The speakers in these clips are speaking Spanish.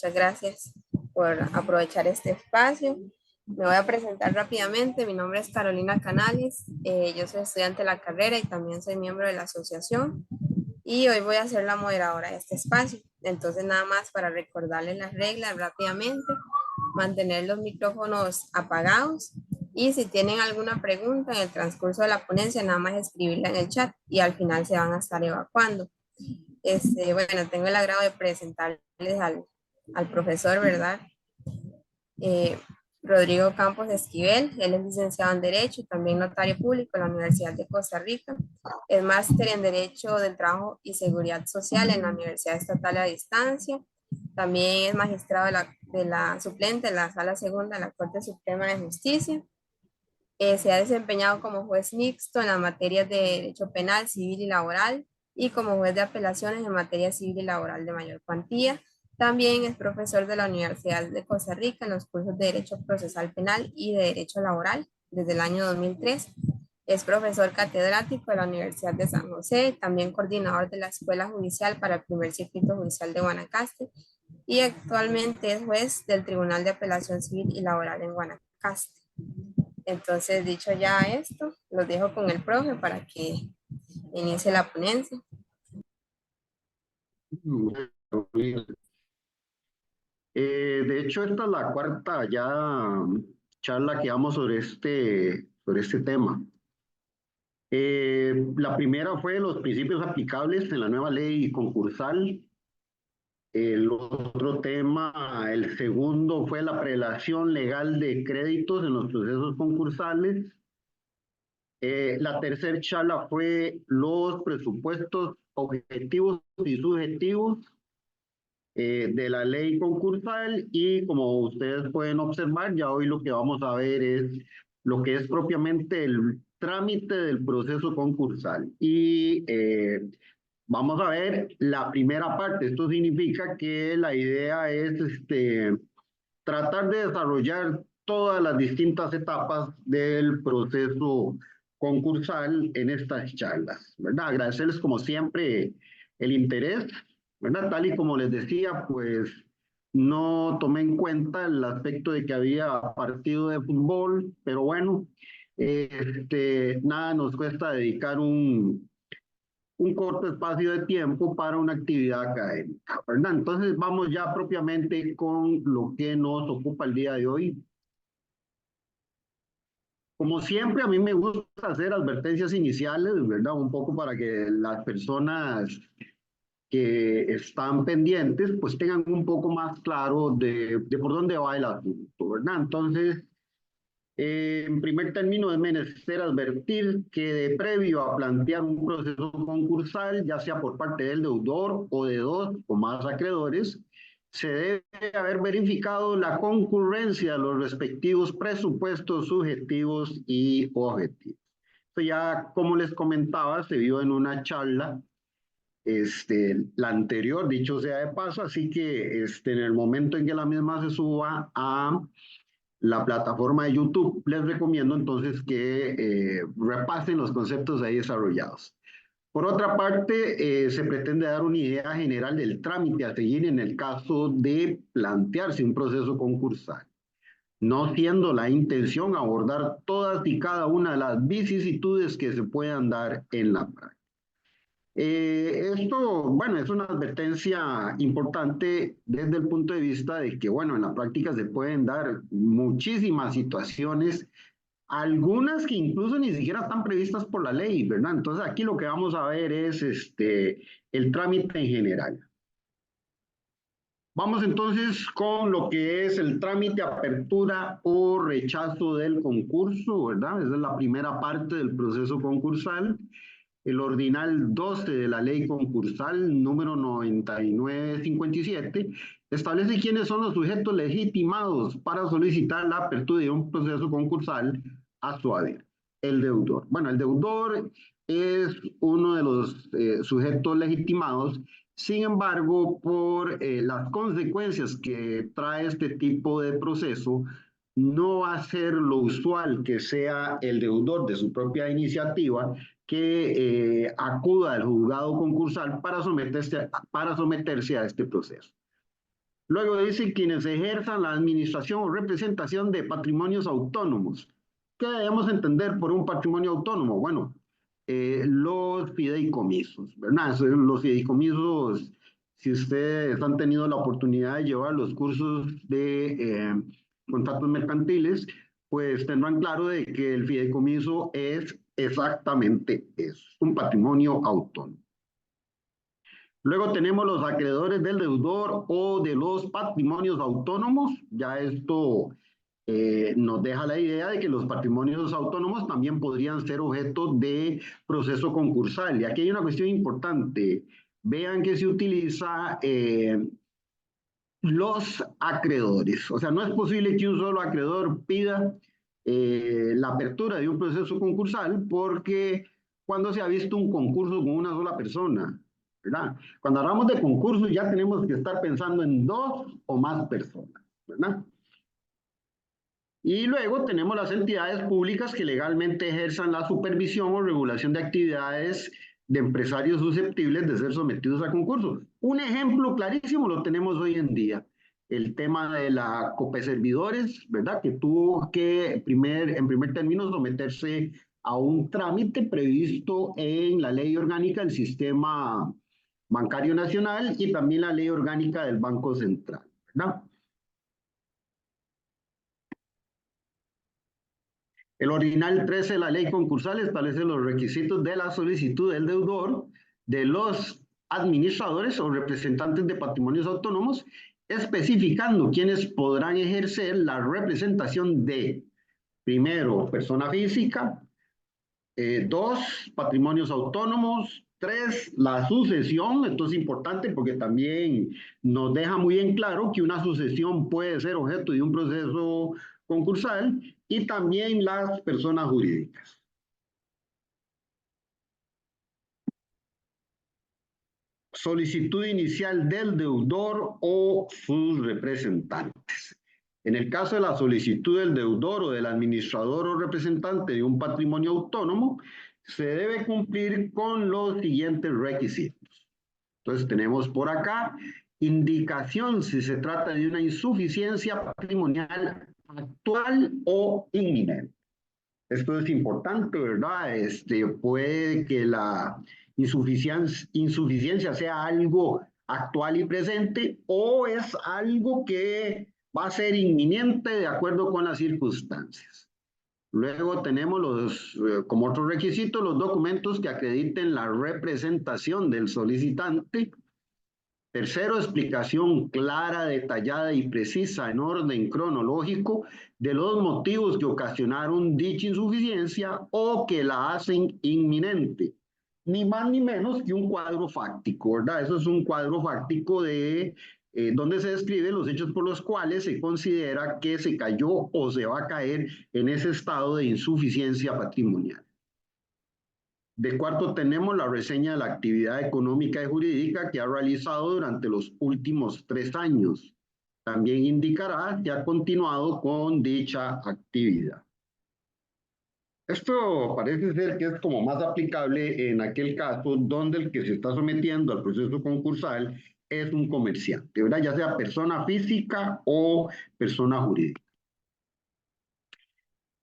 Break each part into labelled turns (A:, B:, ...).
A: Muchas gracias por aprovechar este espacio. Me voy a presentar rápidamente. Mi nombre es Carolina Canales. Yo soy estudiante de la carrera y también soy miembro de la asociación. Y hoy voy a ser la moderadora de este espacio. Entonces, nada más para recordarles las reglas rápidamente, mantener los micrófonos apagados y si tienen alguna pregunta en el transcurso de la ponencia, nada más escribirla en el chat y al final se van a estar evacuando. Bueno, tengo el agrado de presentarles al profesor, ¿verdad? Eh, Rodrigo Campos Esquivel. Él es licenciado en Derecho y también notario público en la Universidad de Costa Rica. Es máster en Derecho del Trabajo y Seguridad Social en la Universidad Estatal a Distancia. También es magistrado de la suplente en la Sala Segunda de la Corte Suprema de Justicia. Se ha desempeñado como juez mixto en las materias de Derecho Penal, Civil y Laboral y como juez de apelaciones en materia civil y laboral de mayor cuantía. También es profesor de la Universidad de Costa Rica en los cursos de Derecho Procesal Penal y de Derecho Laboral desde el año 2003. Es profesor catedrático de la Universidad de San José, también coordinador de la Escuela Judicial para el Primer Circuito Judicial de Guanacaste y actualmente es juez del Tribunal de Apelación Civil y Laboral en Guanacaste. Entonces, dicho ya esto, los dejo con el profe para que inicie la ponencia.
B: De hecho, esta es la cuarta ya charla que damos sobre este tema. La primera fue los principios aplicables en la nueva ley concursal. El otro tema, el segundo, fue la prelación legal de créditos en los procesos concursales. La tercera charla fue los presupuestos objetivos y subjetivos de la ley concursal y como ustedes pueden observar, ya hoy lo que vamos a ver es lo que es propiamente el trámite del proceso concursal. Y vamos a ver la primera parte. Esto significa que la idea es tratar de desarrollar todas las distintas etapas del proceso concursal en estas charlas, ¿verdad? Agradecerles como siempre el interés, ¿verdad? Tal y como les decía, pues no tomé en cuenta el aspecto de que había partido de fútbol, pero bueno, nada nos cuesta dedicar un corto espacio de tiempo para una actividad académica, ¿verdad? Entonces vamos ya propiamente con lo que nos ocupa el día de hoy. Como siempre, a mí me gusta hacer advertencias iniciales, ¿verdad? Un poco para que las personas que están pendientes, pues tengan un poco más claro de por dónde va el asunto, ¿verdad? Entonces, en primer término, es menester advertir que de previo a plantear un proceso concursal, ya sea por parte del deudor o de dos o más acreedores, se debe haber verificado la concurrencia de los respectivos presupuestos subjetivos y objetivos. Esto ya, como les comentaba, se vio en una charla, la anterior, dicho sea de paso, así que en el momento en que la misma se suba a la plataforma de YouTube, les recomiendo entonces que repasen los conceptos ahí desarrollados. Por otra parte, se pretende dar una idea general del trámite a seguir en el caso de plantearse un proceso concursal, no siendo la intención abordar todas y cada una de las vicisitudes que se puedan dar en la práctica. Esto, bueno, es una advertencia importante desde el punto de vista de que, bueno, en la práctica se pueden dar muchísimas situaciones, algunas que incluso ni siquiera están previstas por la ley, ¿verdad? Entonces aquí lo que vamos a ver es el trámite en general. Vamos entonces con lo que es el trámite, apertura o rechazo del concurso, ¿verdad? Esa es la primera parte del proceso concursal. El ordinal 12 de la ley concursal número 9957 establece quiénes son los sujetos legitimados para solicitar la apertura de un proceso concursal a su haber. El deudor. Bueno, el deudor es uno de los sujetos legitimados. Sin embargo, por las consecuencias que trae este tipo de proceso, no va a ser lo usual que sea el deudor de su propia iniciativa que acuda al juzgado concursal para someterse a este proceso. Luego dice quienes ejerzan la administración o representación de patrimonios autónomos. ¿Qué debemos entender por un patrimonio autónomo? Bueno, los fideicomisos, ¿verdad? Los fideicomisos, si ustedes han tenido la oportunidad de llevar los cursos de contratos mercantiles, pues tendrán claro de que el fideicomiso es exactamente eso, un patrimonio autónomo. Luego tenemos los acreedores del deudor o de los patrimonios autónomos. Ya esto nos deja la idea de que los patrimonios autónomos también podrían ser objeto de proceso concursal. Y aquí hay una cuestión importante. Vean que se utiliza los acreedores. O sea, no es posible que un solo acreedor pida la apertura de un proceso concursal porque cuando se ha visto un concurso con una sola persona, ¿verdad? Cuando hablamos de concursos ya tenemos que estar pensando en dos o más personas, ¿verdad? Y luego tenemos las entidades públicas que legalmente ejerzan la supervisión o regulación de actividades de empresarios susceptibles de ser sometidos a concursos. Un ejemplo clarísimo lo tenemos hoy en día. El tema de la COPE Servidores, ¿verdad? Que tuvo que en primer término someterse a un trámite previsto en la ley orgánica del sistema bancario nacional y también la ley orgánica del Banco Central, ¿verdad? El original 13 de la ley concursal establece los requisitos de la solicitud del deudor, de los administradores o representantes de patrimonios autónomos, especificando quiénes podrán ejercer la representación de, primero, persona física, dos, patrimonios autónomos, tres, la sucesión. Esto es importante porque también nos deja muy en claro que una sucesión puede ser objeto de un proceso concursal, y también las personas jurídicas. Solicitud inicial del deudor o sus representantes. En el caso de la solicitud del deudor o del administrador o representante de un patrimonio autónomo, se debe cumplir con los siguientes requisitos. Entonces tenemos por acá indicación si se trata de una insuficiencia patrimonial actual o inminente. Esto es importante, ¿verdad? Puede que la insuficiencia sea algo actual y presente o es algo que va a ser inminente de acuerdo con las circunstancias. Luego tenemos como otro requisito los documentos que acrediten la representación del solicitante. Tercero, explicación clara, detallada y precisa en orden cronológico de los motivos que ocasionaron dicha insuficiencia o que la hacen inminente. Ni más ni menos que un cuadro fáctico, ¿verdad? Eso es un cuadro fáctico de donde se describen los hechos por los cuales se considera que se cayó o se va a caer en ese estado de insuficiencia patrimonial. De cuarto, tenemos la reseña de la actividad económica y jurídica que ha realizado durante los últimos 3 años. También indicará que ha continuado con dicha actividad. Esto parece ser que es como más aplicable en aquel caso donde el que se está sometiendo al proceso concursal es un comerciante, ¿verdad? Ya sea persona física o persona jurídica.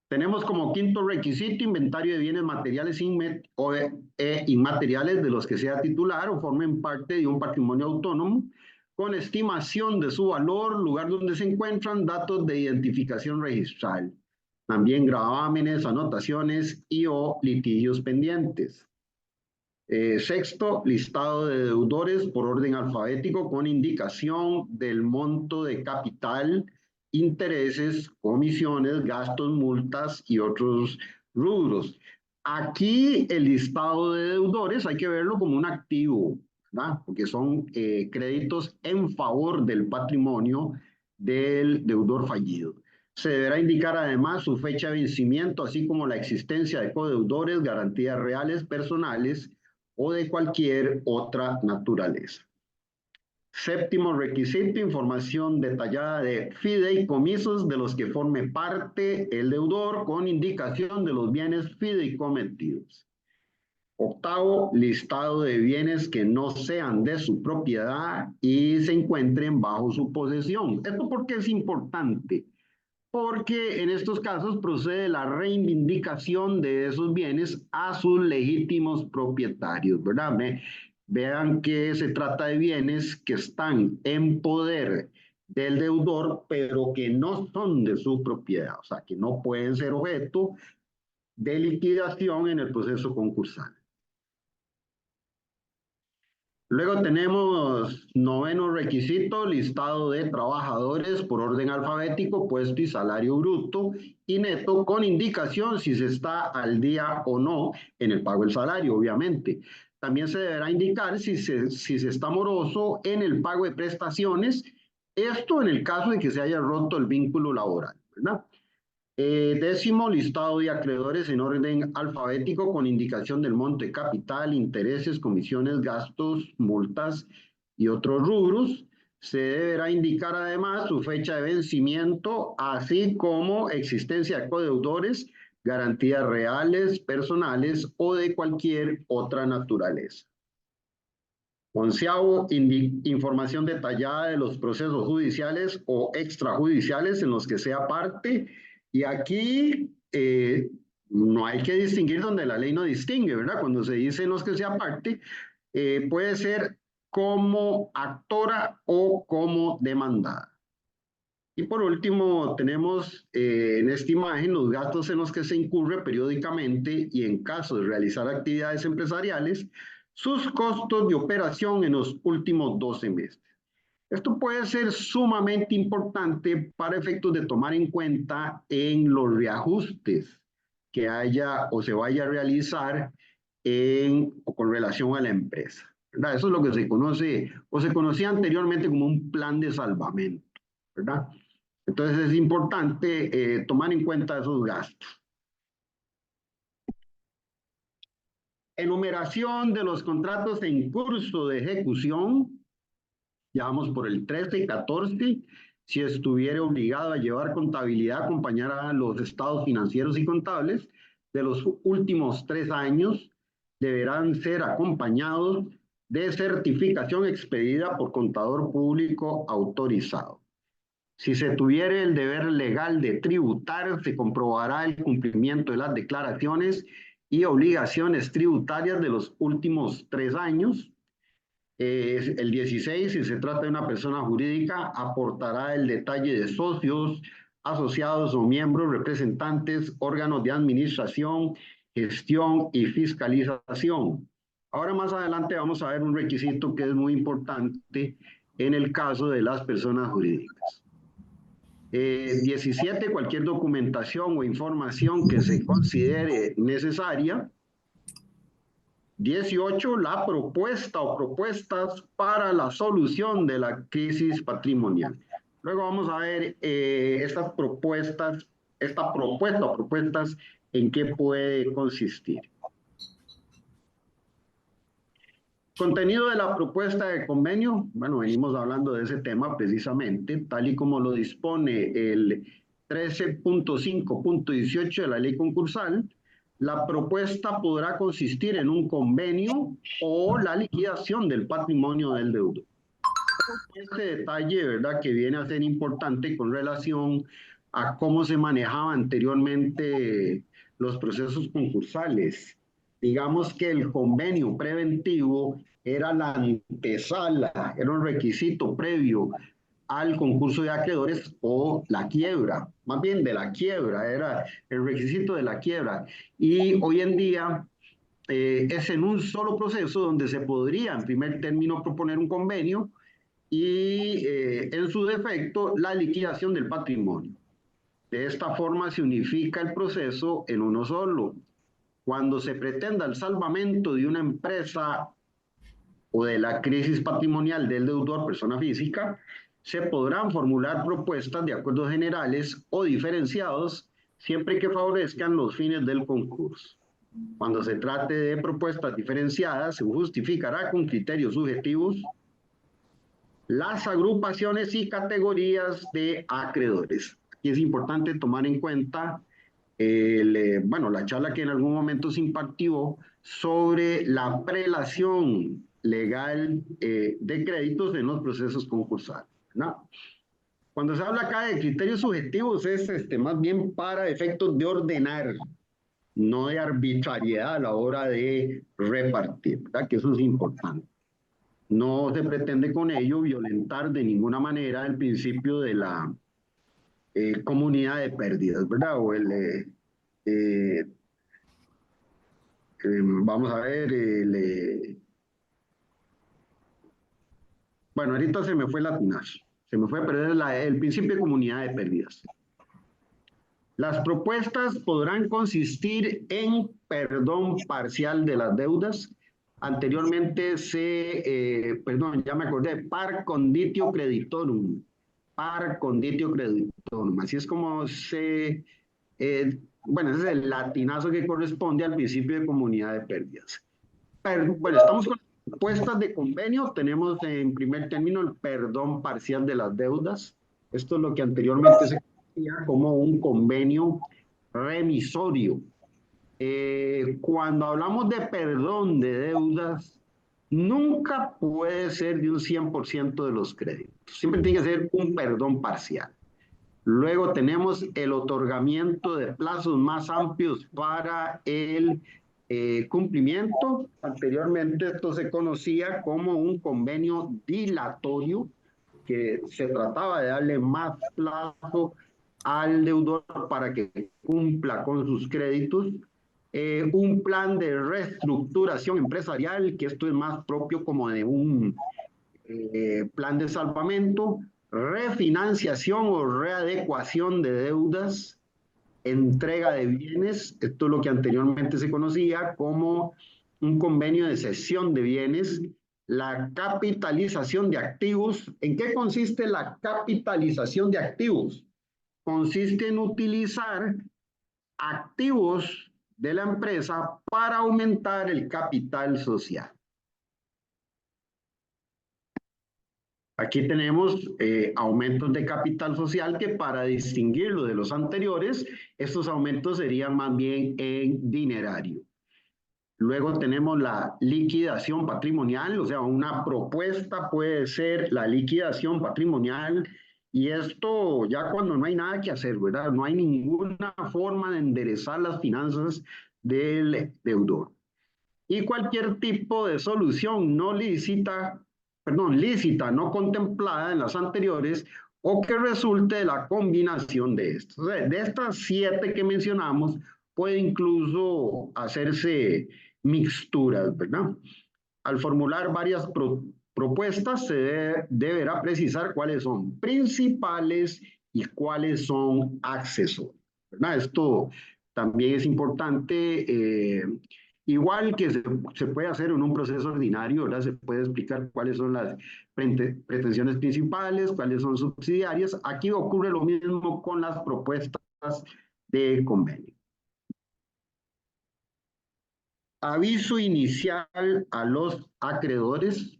B: Tenemos como quinto requisito inventario de bienes materiales e inmateriales de los que sea titular o formen parte de un patrimonio autónomo, con estimación de su valor, lugar donde se encuentran, datos de identificación registral. También gravámenes, anotaciones y o litigios pendientes. Sexto, listado de deudores por orden alfabético con indicación del monto de capital, intereses, comisiones, gastos, multas y otros rubros. Aquí el listado de deudores hay que verlo como un activo, ¿verdad? Porque son créditos en favor del patrimonio del deudor fallido. Se deberá indicar además su fecha de vencimiento, así como la existencia de codeudores, garantías reales personales o de cualquier otra naturaleza. Séptimo requisito, información detallada de fideicomisos de los que forme parte el deudor con indicación de los bienes fideicometidos. Octavo, listado de bienes que no sean de su propiedad y se encuentren bajo su posesión. ¿Esto por qué es importante? Porque en estos casos procede la reivindicación de esos bienes a sus legítimos propietarios, ¿verdad? Vean que se trata de bienes que están en poder del deudor, pero que no son de su propiedad, o sea, que no pueden ser objeto de liquidación en el proceso concursal. Luego tenemos noveno requisito, listado de trabajadores por orden alfabético, puesto y salario bruto y neto, con indicación si se está al día o no en el pago del salario, obviamente. También se deberá indicar si se está moroso en el pago de prestaciones, esto en el caso de que se haya roto el vínculo laboral, ¿verdad? Décimo, listado de acreedores en orden alfabético con indicación del monto de capital, intereses, comisiones, gastos, multas y otros rubros. Se deberá indicar además su fecha de vencimiento, así como existencia de codeudores, garantías reales, personales o de cualquier otra naturaleza. Onceavo, información detallada de los procesos judiciales o extrajudiciales en los que sea parte. Y aquí no hay que distinguir donde la ley no distingue, ¿verdad? Cuando se dice en los que sea parte, puede ser como actora o como demandada. Y por último, tenemos en esta imagen los gastos en los que se incurre periódicamente y en caso de realizar actividades empresariales, sus costos de operación en los últimos 12 meses. Esto puede ser sumamente importante para efectos de tomar en cuenta en los reajustes que haya o se vaya a realizar o con relación a la empresa, ¿verdad? Eso es lo que se conoce o se conocía anteriormente como un plan de salvamento, ¿verdad? Entonces es importante tomar en cuenta esos gastos. Enumeración de los contratos en curso de ejecución. Ya vamos por el 13 y 14. Si estuviera obligado a llevar contabilidad, acompañará los estados financieros y contables de los últimos 3 años. Deberán ser acompañados de certificación expedida por contador público autorizado. Si se tuviera el deber legal de tributar, se comprobará el cumplimiento de las declaraciones y obligaciones tributarias de los últimos 3 años. El 16, si se trata de una persona jurídica, aportará el detalle de socios, asociados o miembros, representantes, órganos de administración, gestión y fiscalización. Ahora más adelante vamos a ver un requisito que es muy importante en el caso de las personas jurídicas. 17, cualquier documentación o información que se considere necesaria. 18, la propuesta o propuestas para la solución de la crisis patrimonial. Luego vamos a ver esta propuesta o propuestas en qué puede consistir. Contenido de la propuesta de convenio, bueno, venimos hablando de ese tema precisamente, tal y como lo dispone el 13.5.18 de la ley concursal. La propuesta podrá consistir en un convenio o la liquidación del patrimonio del deudor. Este detalle, ¿verdad?, que viene a ser importante con relación a cómo se manejaba anteriormente los procesos concursales. Digamos que el convenio preventivo era la antesala, era un requisito previo al concurso de acreedores o la quiebra, más bien de la quiebra, era el requisito de la quiebra. Y hoy en día es en un solo proceso donde se podría en primer término proponer un convenio y en su defecto la liquidación del patrimonio. De esta forma se unifica el proceso en uno solo. Cuando se pretenda el salvamento de una empresa o de la crisis patrimonial del deudor, persona física, se podrán formular propuestas de acuerdos generales o diferenciados siempre que favorezcan los fines del concurso. Cuando se trate de propuestas diferenciadas, se justificará con criterios subjetivos las agrupaciones y categorías de acreedores. Aquí es importante tomar en cuenta la charla que en algún momento se impartió sobre la prelación legal de créditos en los procesos concursales, ¿no? Cuando se habla acá de criterios subjetivos es más bien para efectos de ordenar, no de arbitrariedad a la hora de repartir, ¿verdad? Que eso es importante. No se pretende con ello violentar de ninguna manera el principio de la comunidad de pérdidas, ¿verdad? O eh, vamos a ver, bueno, ahorita se me fue el latinazo, se me fue a perder el principio de comunidad de pérdidas. Las propuestas podrán consistir en perdón parcial de las deudas. Anteriormente perdón, ya me acordé, par conditio creditorum. Par conditio creditorum. Así es como bueno, ese es el latinazo que corresponde al principio de comunidad de pérdidas. Bueno, estamos con propuestas de convenio. Tenemos en primer término el perdón parcial de las deudas. Esto es lo que anteriormente se conocía como un convenio remisorio. Cuando hablamos de perdón de deudas, nunca puede ser de un 100% de los créditos. Siempre tiene que ser un perdón parcial. Luego tenemos el otorgamiento de plazos más amplios para el cumplimiento. Anteriormente esto se conocía como un convenio dilatorio, que se trataba de darle más plazo al deudor para que cumpla con sus créditos. Un plan de reestructuración empresarial, que esto es más propio como de un plan de salvamento, refinanciación o readecuación de deudas, entrega de bienes, esto es lo que anteriormente se conocía como un convenio de cesión de bienes, la capitalización de activos. ¿En qué consiste la capitalización de activos? Consiste en utilizar activos de la empresa para aumentar el capital social. Aquí tenemos aumentos de capital social que, para distinguirlo de los anteriores, estos aumentos serían más bien en dinerario. Luego tenemos la liquidación patrimonial, o sea, una propuesta puede ser la liquidación patrimonial, y esto ya cuando no hay nada que hacer, ¿verdad? No hay ninguna forma de enderezar las finanzas del deudor. Y cualquier tipo de solución no lícita, perdón, lícita, no contemplada en las anteriores, o que resulte de la combinación de estos. O sea, de estas 7 que mencionamos, puede incluso hacerse mixturas, ¿verdad? Al formular varias propuestas, se deberá precisar cuáles son principales y cuáles son accesorios, ¿verdad? Esto también es importante. Igual que se puede hacer en un proceso ordinario, ¿verdad? Se puede explicar cuáles son las pretensiones principales, cuáles son subsidiarias. Aquí ocurre lo mismo con las propuestas de convenio. Aviso inicial a los acreedores.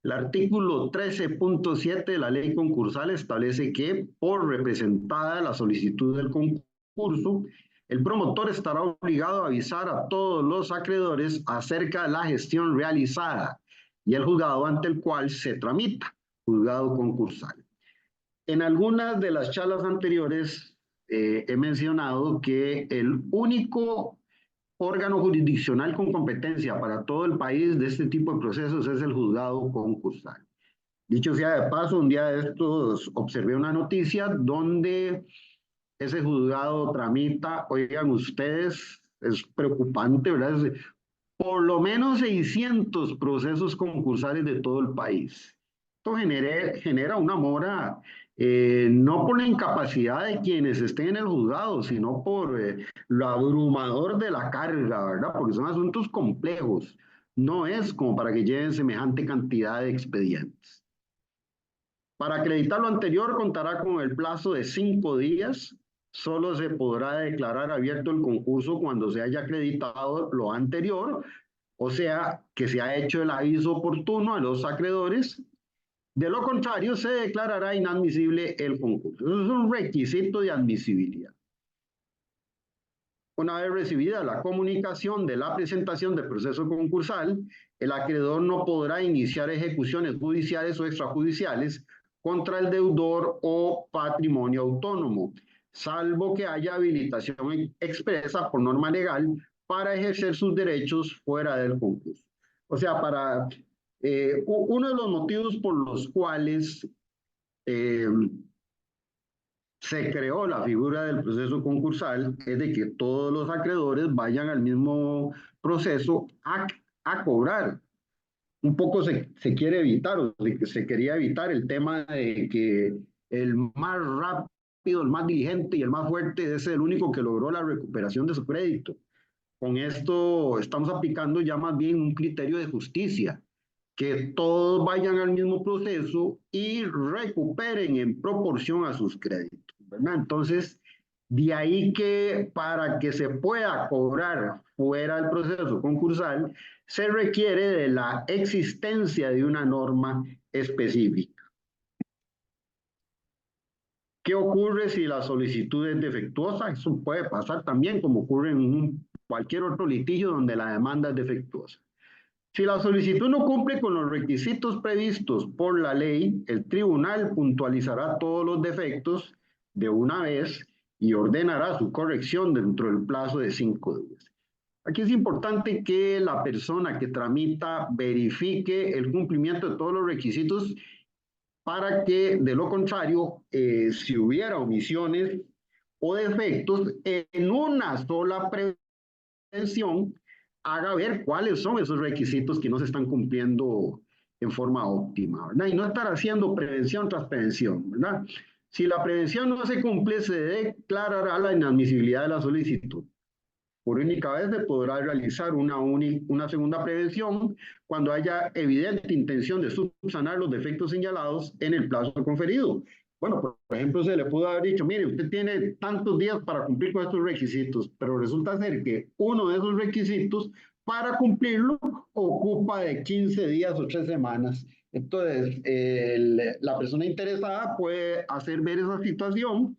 B: El artículo 13.7 de la ley concursal establece que, por representada la solicitud del concurso, el promotor estará obligado a avisar a todos los acreedores acerca de la gestión realizada y el juzgado ante el cual se tramita, juzgado concursal. En algunas de las charlas anteriores he mencionado que el único órgano jurisdiccional con competencia para todo el país de este tipo de procesos es el juzgado concursal. Dicho sea de paso, un día de estos observé una noticia donde ese juzgado tramita, oigan ustedes, es preocupante, ¿verdad? Por lo menos 600 procesos concursales de todo el país. Esto genera una mora, no por la incapacidad de quienes estén en el juzgado, sino por lo abrumador de la carga, ¿verdad? Porque son asuntos complejos. No es como para que lleven semejante cantidad de expedientes. Para acreditar lo anterior, contará con el plazo de 5 días. Solo se podrá declarar abierto el concurso cuando se haya acreditado lo anterior, o sea, que se ha hecho el aviso oportuno a los acreedores. De lo contrario, se declarará inadmisible el concurso. Eso es un requisito de admisibilidad. Una vez recibida la comunicación de la presentación del proceso concursal, el acreedor no podrá iniciar ejecuciones judiciales o extrajudiciales contra el deudor o patrimonio autónomo, salvo que haya habilitación expresa por norma legal para ejercer sus derechos fuera del concurso. O sea, uno de los motivos por los cuales eh, se creó la figura del proceso concursal es de que todos los acreedores vayan al mismo proceso a cobrar. Un poco se quiere evitar, o se quería evitar el tema de que el más rápido, el más diligente y el más fuerte es el único que logró la recuperación de su crédito. Con esto estamos aplicando ya más bien un criterio de justicia, que todos vayan al mismo proceso y recuperen en proporción a sus créditos, ¿verdad? Entonces, de ahí que para que se pueda cobrar fuera del proceso concursal, se requiere de la existencia de una norma específica. ¿Qué ocurre si la solicitud es defectuosa? Eso puede pasar también, como ocurre en cualquier otro litigio donde la demanda es defectuosa. Si la solicitud no cumple con los requisitos previstos por la ley, el tribunal puntualizará todos los defectos de una vez y ordenará su corrección dentro del plazo de 5 días. Aquí es importante que la persona que tramita verifique el cumplimiento de todos los requisitos para que, de lo contrario, si hubiera omisiones o defectos en una sola prevención, haga ver cuáles son esos requisitos que no se están cumpliendo en forma óptima, ¿verdad? Y no estar haciendo prevención tras prevención, ¿verdad? Si la prevención no se cumple, se declarará la inadmisibilidad de la solicitud. Por única vez se podrá realizar una segunda prevención cuando haya evidente intención de subsanar los defectos señalados en el plazo conferido. Bueno, por ejemplo, se le pudo haber dicho, mire, usted tiene tantos días para cumplir con estos requisitos, pero resulta ser que uno de esos requisitos, para cumplirlo, ocupa de 15 días o 3 semanas. Entonces, la persona interesada puede hacer ver esa situación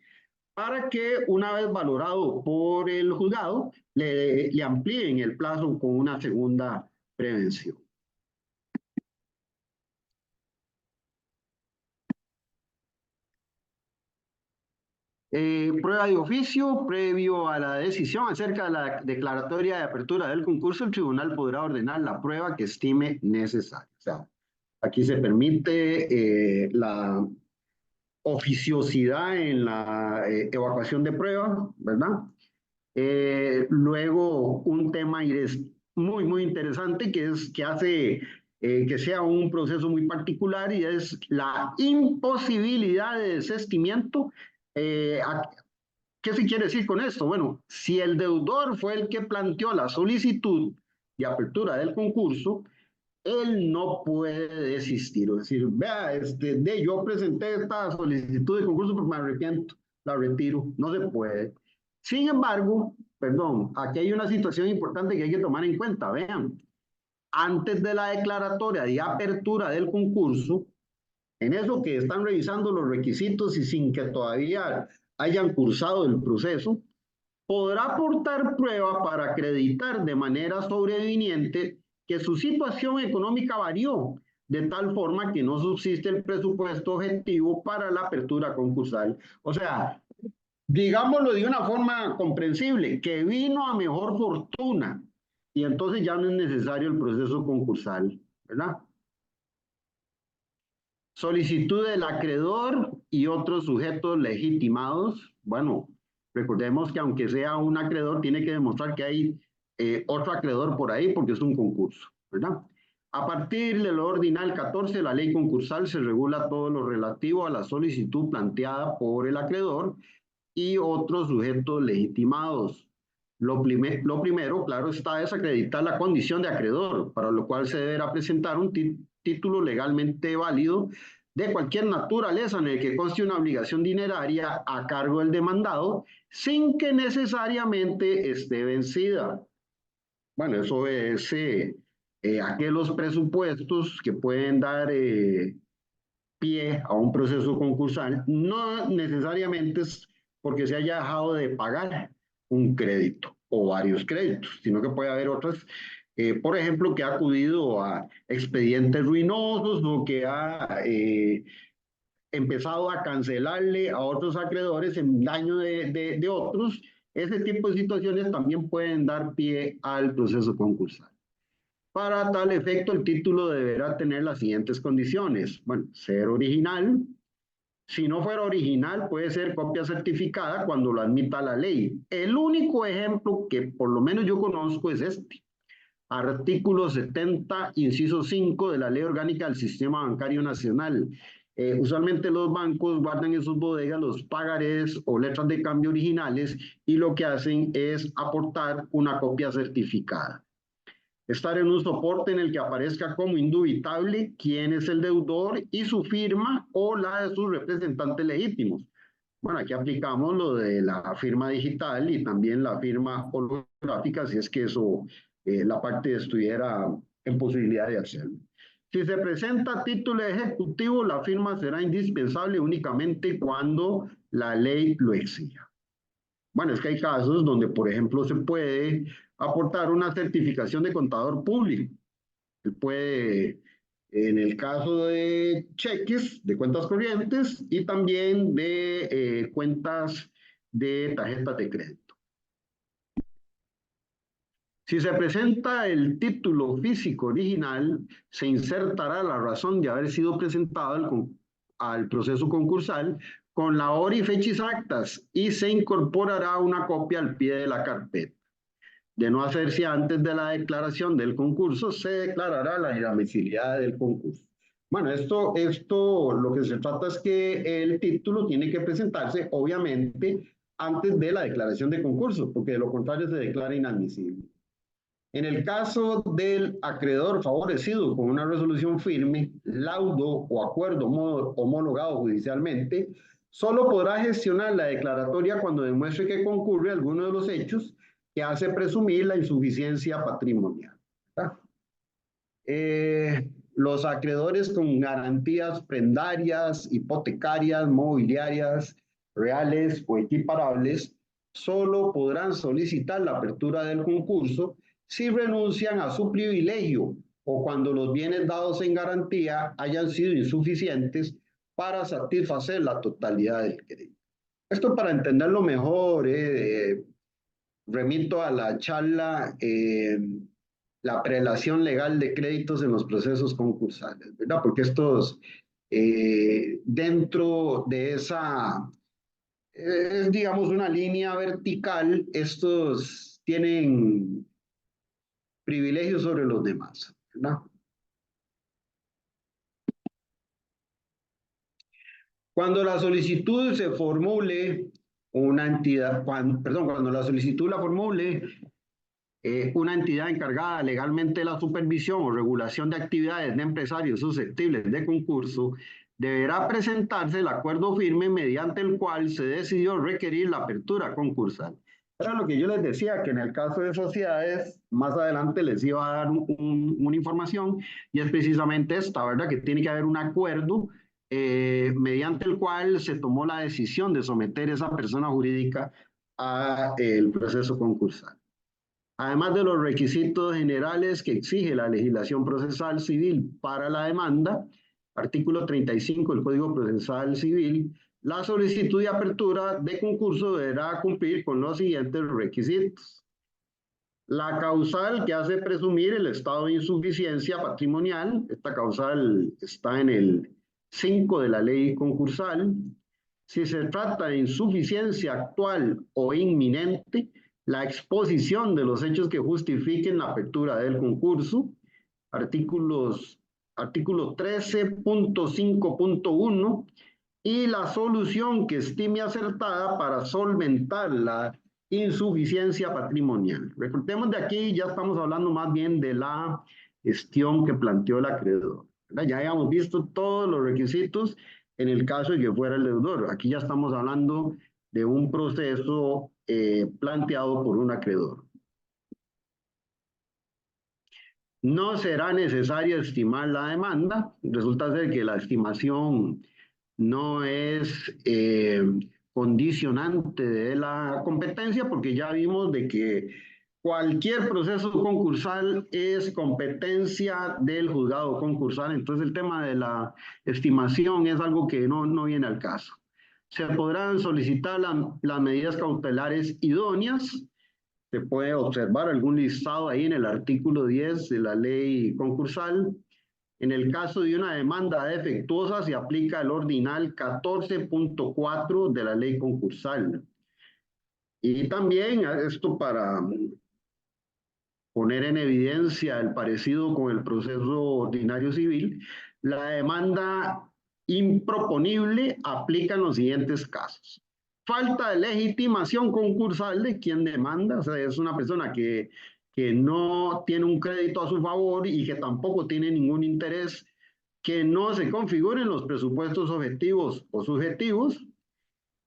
B: para que una vez valorado por el juzgado, le amplíen el plazo con una segunda prevención. Prueba de oficio, previo a la decisión acerca de la declaratoria de apertura del concurso, el tribunal podrá ordenar la prueba que estime necesaria. O sea, aquí se permite la oficiosidad en la evacuación de prueba, ¿verdad? Luego, un tema muy, muy interesante que hace que sea un proceso muy particular y es la imposibilidad de desistimiento. Eh, ¿Qué se quiere decir con esto? Bueno, si el deudor fue el que planteó la solicitud de apertura del concurso, él no puede desistir. O decir, vea, yo presenté esta solicitud de concurso, pero me arrepiento, la retiro. No se puede. Sin embargo, perdón, aquí hay una situación importante que hay que tomar en cuenta. Vean, antes de la declaratoria de apertura del concurso, en eso que están revisando los requisitos y sin que todavía hayan cursado el proceso, podrá aportar prueba para acreditar de manera sobreviniente que su situación económica varió de tal forma que no subsiste el presupuesto objetivo para la apertura concursal. O sea, digámoslo de una forma comprensible, que vino a mejor fortuna y entonces ya no es necesario el proceso concursal, ¿verdad? Solicitud del acreedor y otros sujetos legitimados. Bueno, recordemos que aunque sea un acreedor, tiene que demostrar que hay otro acreedor por ahí porque es un concurso, ¿verdad? A partir del ordinal 14 de la ley concursal se regula todo lo relativo a la solicitud planteada por el acreedor y otros sujetos legitimados. Lo primero, claro está, es acreditar la condición de acreedor, para lo cual se deberá presentar un título legalmente válido de cualquier naturaleza en el que conste una obligación dineraria a cargo del demandado, sin que necesariamente esté vencida. Bueno, eso es aquellos presupuestos que pueden dar pie a un proceso concursal, no necesariamente es porque se haya dejado de pagar un crédito, o varios créditos, sino que puede haber otras, por ejemplo, que ha acudido a expedientes ruinosos o que ha empezado a cancelarle a otros acreedores en daño de otros. Ese tipo de situaciones también pueden dar pie al proceso concursal. Para tal efecto, el título deberá tener las siguientes condiciones. Bueno, ser original. Si no fuera original, puede ser copia certificada cuando lo admita la ley. El único ejemplo que por lo menos yo conozco es este. Artículo 70, inciso 5 de la Ley Orgánica del Sistema Bancario Nacional. Usualmente los bancos guardan en sus bodegas los pagarés o letras de cambio originales y lo que hacen es aportar una copia certificada. Estar en un soporte en el que aparezca como indubitable quién es el deudor y su firma o la de sus representantes legítimos. Bueno, aquí aplicamos lo de la firma digital y también la firma holográfica, si es que eso, la parte estuviera en posibilidad de hacerlo. Si se presenta a título ejecutivo, la firma será indispensable únicamente cuando la ley lo exija. Bueno, es que hay casos donde, por ejemplo, se puede aportar una certificación de contador público. Él puede, en el caso de cheques, de cuentas corrientes y también de cuentas de tarjetas de crédito. Si se presenta el título físico original, se insertará la razón de haber sido presentado al proceso concursal con la hora y fecha exactas y se incorporará una copia al pie de la carpeta. De no hacerse antes de la declaración del concurso, se declarará la inadmisibilidad del concurso. Bueno, esto lo que se trata es que el título tiene que presentarse, obviamente, antes de la declaración de concurso, porque de lo contrario se declara inadmisible. En el caso del acreedor favorecido con una resolución firme, laudo o acuerdo homologado judicialmente, solo podrá gestionar la declaratoria cuando demuestre que concurre a alguno de los hechos que hace presumir la insuficiencia patrimonial. Los acreedores con garantías prendarias, hipotecarias, mobiliarias, reales o equiparables, solo podrán solicitar la apertura del concurso si renuncian a su privilegio o cuando los bienes dados en garantía hayan sido insuficientes para satisfacer la totalidad del crédito. Esto para entenderlo mejor, remito a la charla la prelación legal de créditos en los procesos concursales, ¿verdad? Porque estos, dentro de esa, es digamos una línea vertical, estos tienen privilegios sobre los demás, ¿verdad? Cuando la solicitud se formule una entidad, cuando la solicitud la formule una entidad encargada legalmente de la supervisión o regulación de actividades de empresarios susceptibles de concurso, deberá presentarse el acuerdo firme mediante el cual se decidió requerir la apertura concursal. Era lo que yo les decía, que en el caso de sociedades, más adelante les iba a dar una información, y es precisamente esta, ¿verdad? Que tiene que haber un acuerdo mediante el cual se tomó la decisión de someter a esa persona jurídica al proceso concursal. Además de los requisitos generales que exige la legislación procesal civil para la demanda, artículo 35 del Código Procesal Civil, la solicitud de apertura de concurso deberá cumplir con los siguientes requisitos. La causal que hace presumir el estado de insuficiencia patrimonial, esta causal está en el 5 de la ley concursal. Si se trata de insuficiencia actual o inminente, la exposición de los hechos que justifiquen la apertura del concurso, artículo 13.5.1, y la solución que estime acertada para solventar la insuficiencia patrimonial. Recordemos de aquí, ya estamos hablando más bien de la gestión que planteó el acreedor, ¿verdad? Ya habíamos visto todos los requisitos en el caso de que fuera el deudor. Aquí ya estamos hablando de un proceso planteado por un acreedor. No será necesario estimar la demanda. Resulta ser que la estimación no es condicionante de la competencia, porque ya vimos de que cualquier proceso concursal es competencia del juzgado concursal, entonces el tema de la estimación es algo que no viene al caso. Se podrán solicitar las medidas cautelares idóneas. Se puede observar algún listado ahí en el artículo 10 de la ley concursal. En el caso de una demanda defectuosa se aplica el ordinal 14.4 de la ley concursal. Y también esto para poner en evidencia el parecido con el proceso ordinario civil, la demanda improponible aplica en los siguientes casos. Falta de legitimación concursal de quien demanda, o sea, es una persona que no tiene un crédito a su favor y que tampoco tiene ningún interés, que no se configuren los presupuestos objetivos o subjetivos,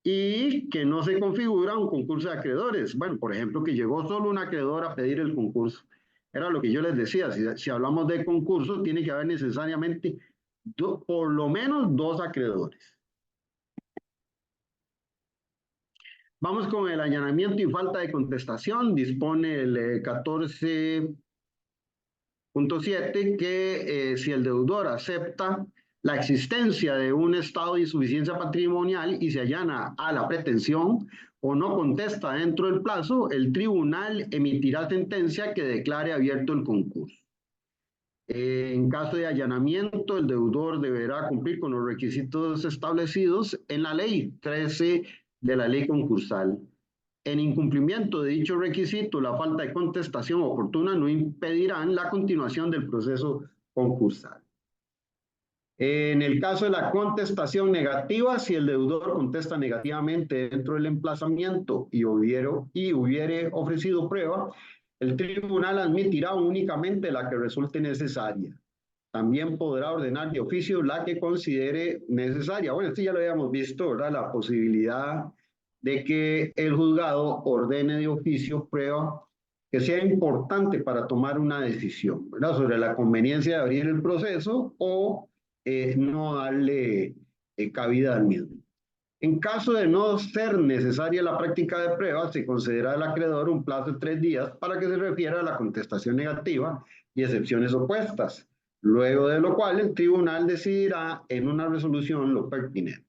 B: y que no se configura un concurso de acreedores. Bueno, por ejemplo, que llegó solo un acreedor a pedir el concurso. Era lo que yo les decía, si hablamos de concurso, tiene que haber necesariamente por lo menos dos acreedores. Vamos con el allanamiento y falta de contestación. Dispone el 14.7 que si el deudor acepta la existencia de un estado de insuficiencia patrimonial y se allana a la pretensión o no contesta dentro del plazo, el tribunal emitirá sentencia que declare abierto el concurso. En caso de allanamiento, el deudor deberá cumplir con los requisitos establecidos en la ley 13 de la ley concursal. En incumplimiento de dicho requisito, la falta de contestación oportuna no impedirán la continuación del proceso concursal. En el caso de la contestación negativa, si el deudor contesta negativamente dentro del emplazamiento y hubiere ofrecido prueba, el tribunal admitirá únicamente la que resulte necesaria. También podrá ordenar de oficio la que considere necesaria. Bueno, esto ya lo habíamos visto, ¿verdad? La posibilidad de que el juzgado ordene de oficio prueba que sea importante para tomar una decisión, ¿verdad? Sobre la conveniencia de abrir el proceso o no darle cabida al mismo. En caso de no ser necesaria la práctica de pruebas, se concederá al acreedor un plazo de 3 días para que se refiera a la contestación negativa y excepciones opuestas, luego de lo cual el tribunal decidirá en una resolución lo pertinente.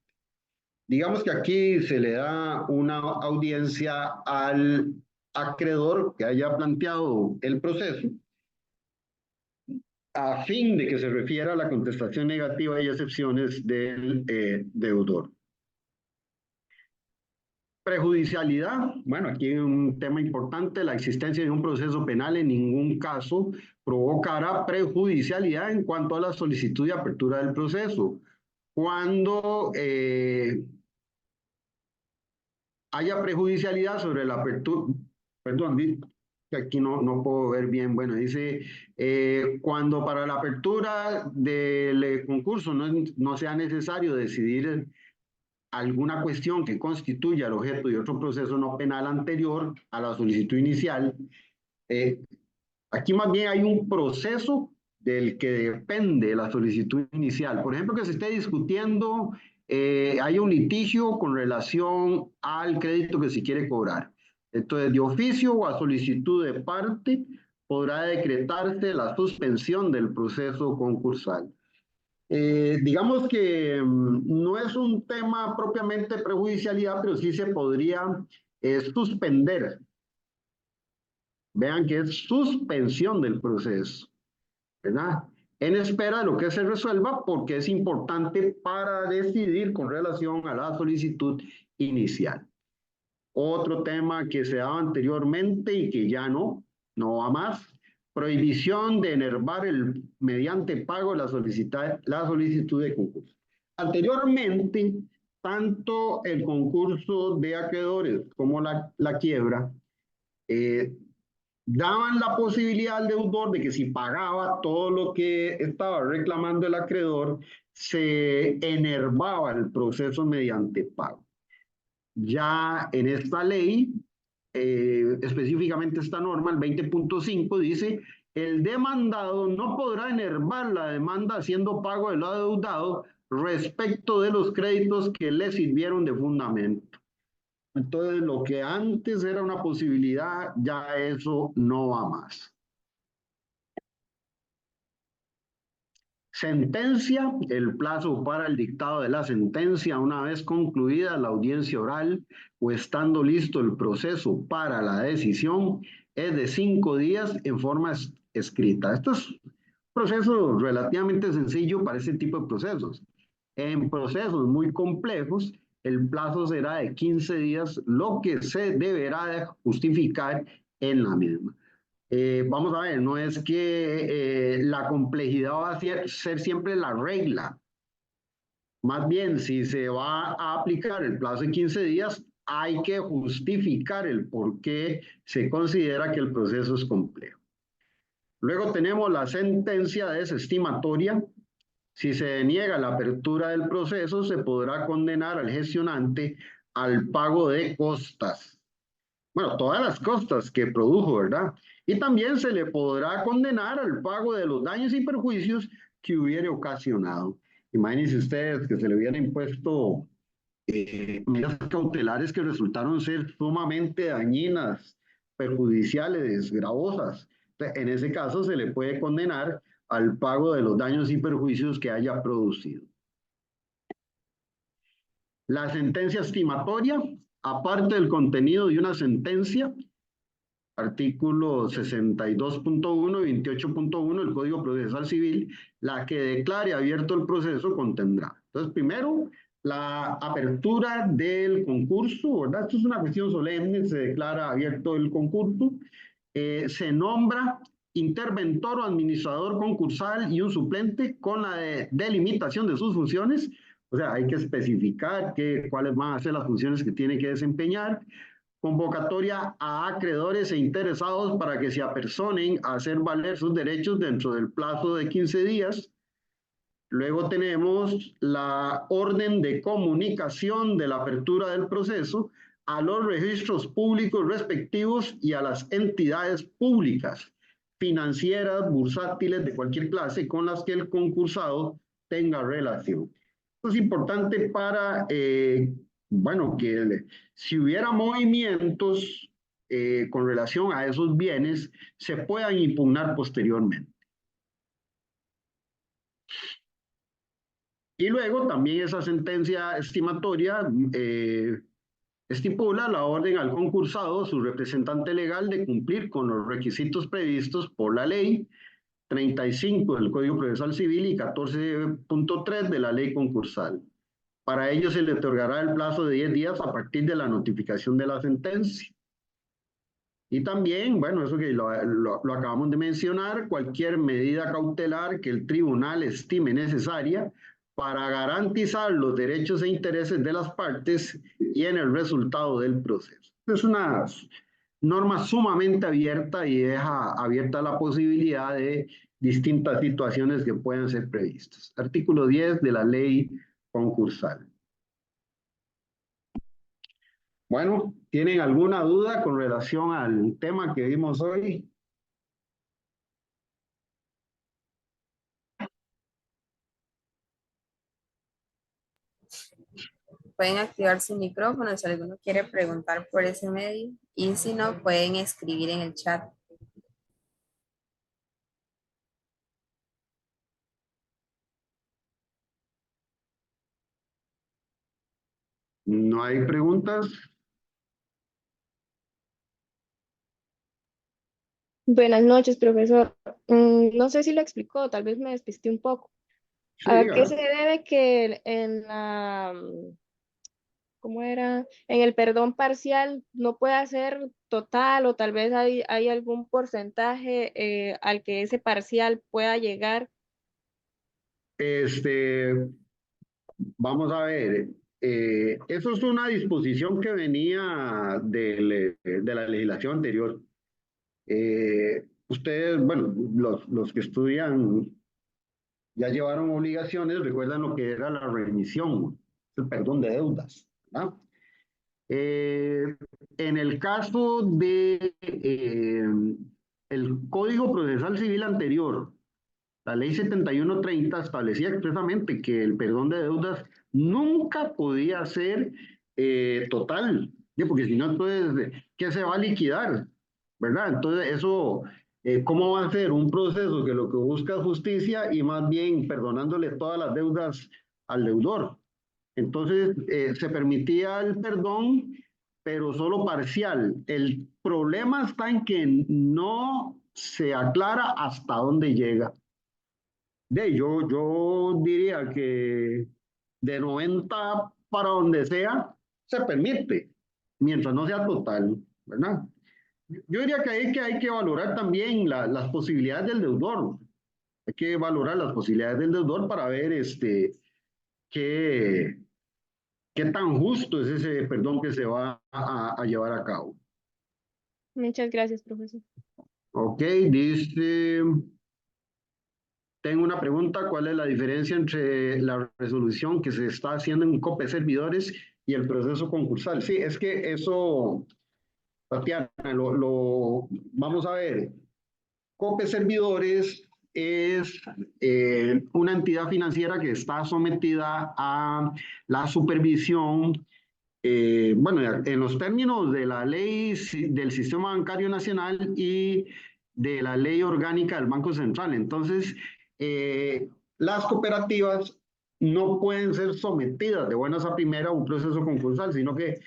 B: Digamos que aquí se le da una audiencia al acreedor que haya planteado el proceso a fin de que se refiera a la contestación negativa y excepciones del deudor. Prejudicialidad, bueno, aquí hay un tema importante, la existencia de un proceso penal en ningún caso provocará prejudicialidad en cuanto a la solicitud de apertura del proceso. Cuando haya prejudicialidad sobre la apertura, perdón, que aquí no puedo ver bien, bueno, dice, cuando para la apertura del concurso no sea necesario decidir alguna cuestión que constituya el objeto de otro proceso no penal anterior a la solicitud inicial, aquí más bien hay un proceso del que depende la solicitud inicial. Por ejemplo, que se esté discutiendo, hay un litigio con relación al crédito que se quiere cobrar. Entonces, de oficio o a solicitud de parte, podrá decretarse la suspensión del proceso concursal. Digamos que no es un tema propiamente prejudicialidad, pero sí se podría suspender. Vean que es suspensión del proceso, ¿verdad? En espera de lo que se resuelva, porque es importante para decidir con relación a la solicitud inicial. Otro tema que se daba anteriormente y que ya no va más, prohibición de enervar mediante pago la solicitud de concurso. Anteriormente, tanto el concurso de acreedores como la quiebra daban la posibilidad al deudor de que si pagaba todo lo que estaba reclamando el acreedor, se enervaba el proceso mediante pago. Ya en esta ley, específicamente esta norma, el 20.5, dice: el demandado no podrá enervar la demanda haciendo pago del adeudado respecto de los créditos que le sirvieron de fundamento. Entonces, lo que antes era una posibilidad, ya eso no va más. Sentencia, el plazo para el dictado de la sentencia una vez concluida la audiencia oral o estando listo el proceso para la decisión es de 5 días en forma escrita. Esto es un proceso relativamente sencillo para este tipo de procesos. En procesos muy complejos, el plazo será de 15 días, lo que se deberá de justificar en la misma. Vamos a ver, no es que la complejidad va a ser siempre la regla. Más bien, si se va a aplicar el plazo de 15 días, hay que justificar el por qué se considera que el proceso es complejo. Luego tenemos la sentencia desestimatoria. Si se deniega la apertura del proceso, se podrá condenar al gestionante al pago de costas. Bueno, todas las costas que produjo, ¿verdad? Y también se le podrá condenar al pago de los daños y perjuicios que hubiere ocasionado. Imagínense ustedes que se le hubieran impuesto medidas cautelares que resultaron ser sumamente dañinas, perjudiciales, gravosas. Entonces, en ese caso se le puede condenar al pago de los daños y perjuicios que haya producido. La sentencia estimatoria, aparte del contenido de una sentencia, artículo 62.1 y 28.1 del Código Procesal Civil, la que declare abierto el proceso contendrá. Entonces, primero, la apertura del concurso, ¿verdad? Esto es una cuestión solemne, se declara abierto el concurso, se nombra interventor o administrador concursal y un suplente con la delimitación de sus funciones, o sea, hay que especificar cuáles van a ser las funciones que tiene que desempeñar, convocatoria a acreedores e interesados para que se apersonen a hacer valer sus derechos dentro del plazo de 15 días. Luego tenemos la orden de comunicación de la apertura del proceso a los registros públicos respectivos y a las entidades públicas, financieras, bursátiles, de cualquier clase, con las que el concursado tenga relación. Esto es importante para, bueno, que si hubiera movimientos con relación a esos bienes, se puedan impugnar posteriormente. Y luego también esa sentencia estimatoria estipula la orden al concursado, su representante legal, de cumplir con los requisitos previstos por la ley 35 del Código Procesal Civil y 14.3 de la ley concursal. Para ello se le otorgará el plazo de 10 días a partir de la notificación de la sentencia. Y también, bueno, eso que lo acabamos de mencionar, cualquier medida cautelar que el tribunal estime necesaria para garantizar los derechos e intereses de las partes y en el resultado del proceso. Es una norma sumamente abierta y deja abierta la posibilidad de distintas situaciones que puedan ser previstas. Artículo 10 de la ley concursal. Bueno, ¿tienen alguna duda con relación al tema que vimos hoy?
A: Pueden activar su micrófono si alguno quiere preguntar por ese medio y si no, pueden escribir en el chat.
B: ¿No hay preguntas?
C: Buenas noches, profesor. No sé si lo explicó, tal vez me despisté un poco.
B: Sí,
C: ¿A qué se
B: dígalo.
C: debe que en la, cómo era? En el perdón parcial no pueda ser total o tal vez hay algún porcentaje al que ese parcial pueda llegar?
B: Este, vamos a ver, eso es una disposición que venía de la legislación anterior. Ustedes, bueno, los que estudian ya llevaron obligaciones, recuerdan lo que era la remisión, el perdón de deudas, ¿verdad? Eh, en el caso de el Código Procesal Civil anterior, la ley 7130 establecía expresamente que el perdón de deudas nunca podía ser total. Porque si no, entonces, ¿qué se va a liquidar? ¿Verdad? Entonces, eso, ¿cómo va a ser un proceso que lo que busca es justicia y más bien perdonándole todas las deudas al deudor? Entonces, se permitía el perdón, pero solo parcial. El problema está en que no se aclara hasta dónde llega. Yo diría que de 90 para donde sea, se permite, mientras no sea total, ¿verdad? Yo diría que hay que valorar también las posibilidades del deudor. Hay que valorar las posibilidades del deudor para ver qué, qué tan justo es ese perdón que se va a llevar a cabo.
C: Muchas gracias, profesor.
B: Ok, dice, tengo una pregunta, ¿cuál es la diferencia entre la resolución que se está haciendo en COPE servidores y el proceso concursal? Sí, es que eso, Tatiana, vamos a ver. COPE Servidores es una entidad financiera que está sometida a la supervisión, bueno, en los términos de la ley del Sistema Bancario Nacional y de la ley orgánica del Banco Central. Entonces, las cooperativas no pueden ser sometidas de buenas a primera a un proceso concursal, sino que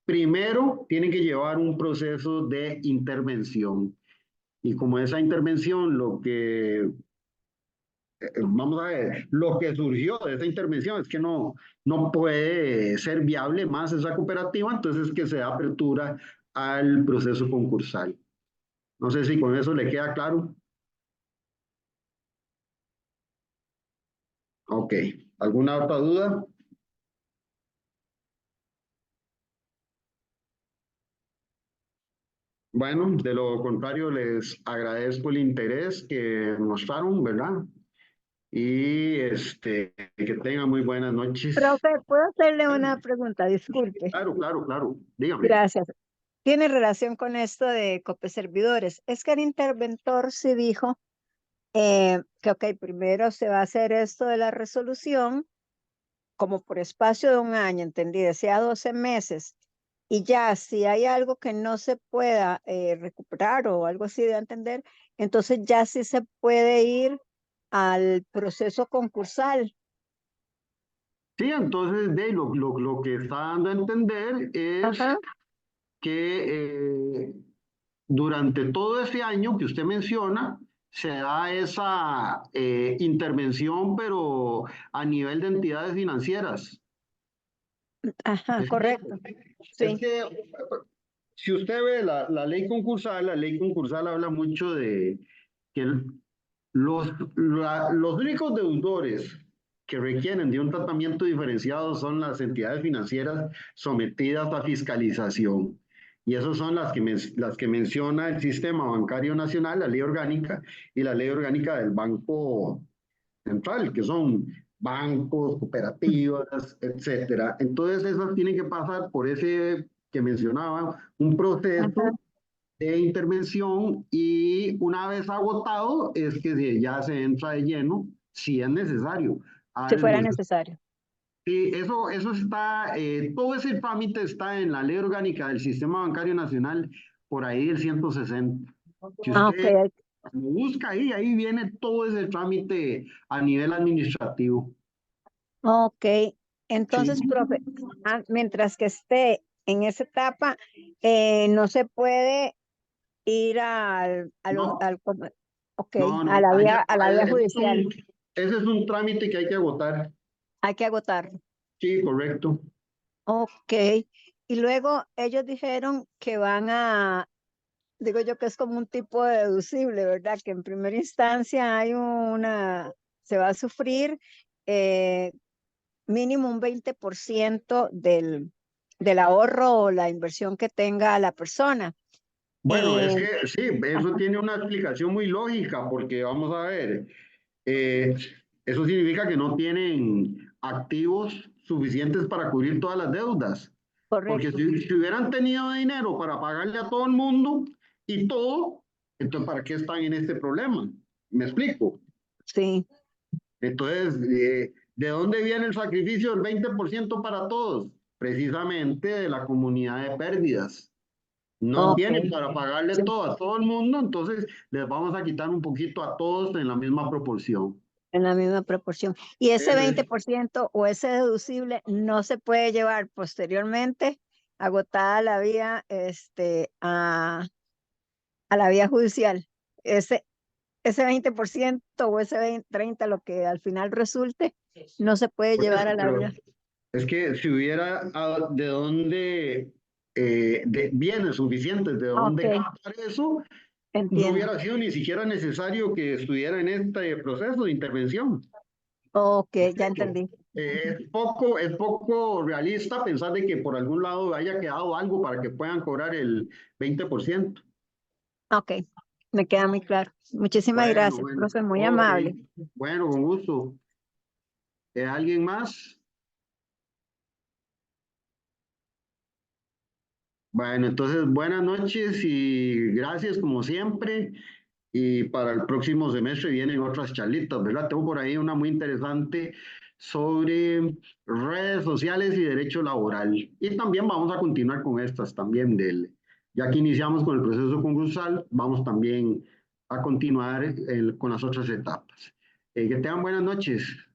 B: primero tienen que llevar un proceso de intervención. Y como esa intervención, vamos a ver, lo que surgió de esa intervención es que no puede ser viable más esa cooperativa, entonces que se da apertura al proceso concursal. No sé si con eso le queda claro. Ok, ¿alguna otra duda? Bueno, de lo contrario, les agradezco el interés que mostraron, ¿verdad? Y que tengan muy buenas noches.
D: Profe, ¿puedo hacerle una pregunta? Disculpe.
B: Claro, claro, claro. Dígame.
D: Gracias. Tiene relación con esto de copeservidores. Es que el interventor sí dijo que, ok, primero se va a hacer esto de la resolución, como por espacio de un año, entendí, sea 12 meses, y ya si hay algo que no se pueda recuperar o algo así de entender, entonces ya sí se puede ir al proceso concursal.
B: Sí, entonces lo que está dando a entender es
D: Ajá.
B: que durante todo ese año que usted menciona, se da esa intervención, pero a nivel de entidades financieras.
D: Ajá,
B: Es que,
D: correcto.
B: es
D: Sí.
B: que si usted ve la ley concursal habla mucho de que los únicos deudores que requieren de un tratamiento diferenciado son las entidades financieras sometidas a fiscalización. Y esas son las que menciona el Sistema Bancario Nacional, la ley orgánica y la ley orgánica del Banco Central, que son bancos, cooperativas, etcétera. Entonces, esas tienen que pasar por ese que mencionaba, un
D: Ajá.
B: proceso de intervención y una vez agotado es que ya se entra de lleno, si es necesario,
D: Si
B: al
D: fuera
B: proceso.
D: necesario.
B: Sí, eso está, todo ese trámite está en la ley orgánica del Sistema Bancario Nacional, por ahí del 160. Si
D: Ah, ok,
B: usted lo busca ahí viene todo ese trámite a nivel administrativo.
D: ok.
B: Sí,
D: Entonces, profe, mientras que esté en esa etapa, no se puede ir
B: no,
D: ok,
B: no,
D: a la vía judicial.
B: ese es un trámite que hay que agotar.
D: Hay que agotarlo.
B: Sí, correcto.
D: Ok. Y luego ellos dijeron que digo yo que es como un tipo de deducible, ¿verdad? Que en primera instancia se va a sufrir eh, mínimo un 20% del ahorro o la inversión que tenga la persona.
B: Bueno, es
D: Eh,
B: que sí, eso
D: ajá,
B: tiene una explicación muy lógica, porque vamos a ver, eh, eso significa que no tienen activos suficientes para cubrir todas las deudas, porque
D: correcto,
B: si hubieran tenido dinero para pagarle a todo el mundo y todo, entonces ¿para qué están en este problema? ¿Me explico?
D: sí.
B: Entonces, ¿de dónde viene el sacrificio del 20% para todos? precisamente de la comunidad de pérdidas. No
D: Ok,
B: tienen para pagarle
D: sí,
B: todo a todo el mundo, entonces les vamos a quitar un poquito a todos en la misma proporción.
D: en la misma proporción. Y ese
B: Ese es-
D: 20% o ese deducible no se puede llevar posteriormente, agotada la vía, a la vía judicial. Ese 20% o ese 30, lo que al final resulte, no se puede
B: Por
D: llevar
B: eso,
D: a la
B: pero
D: vía.
B: es que si hubiera de dónde, de bienes suficientes de
D: Ok,
B: dónde captar eso, no
D: entiendo.
B: hubiera sido ni siquiera necesario que estuviera en este proceso de intervención.
D: Ok, ya entendí.
B: Es poco realista pensar de que por algún lado haya quedado algo para que puedan cobrar el 20%.
D: Ok, me queda muy claro. Muchísimas
B: Bueno,
D: gracias,
B: bueno,
D: profe, muy
B: ok.
D: amable.
B: Bueno, con gusto. ¿Alguien más? Bueno, entonces buenas noches y gracias como siempre. Y para el próximo semestre vienen otras charlitas, ¿verdad? Tengo por ahí una muy interesante sobre redes sociales y derecho laboral. Y también vamos a continuar con estas también ya que iniciamos con el proceso concursal, vamos también a continuar con las otras etapas. Que tengan buenas noches.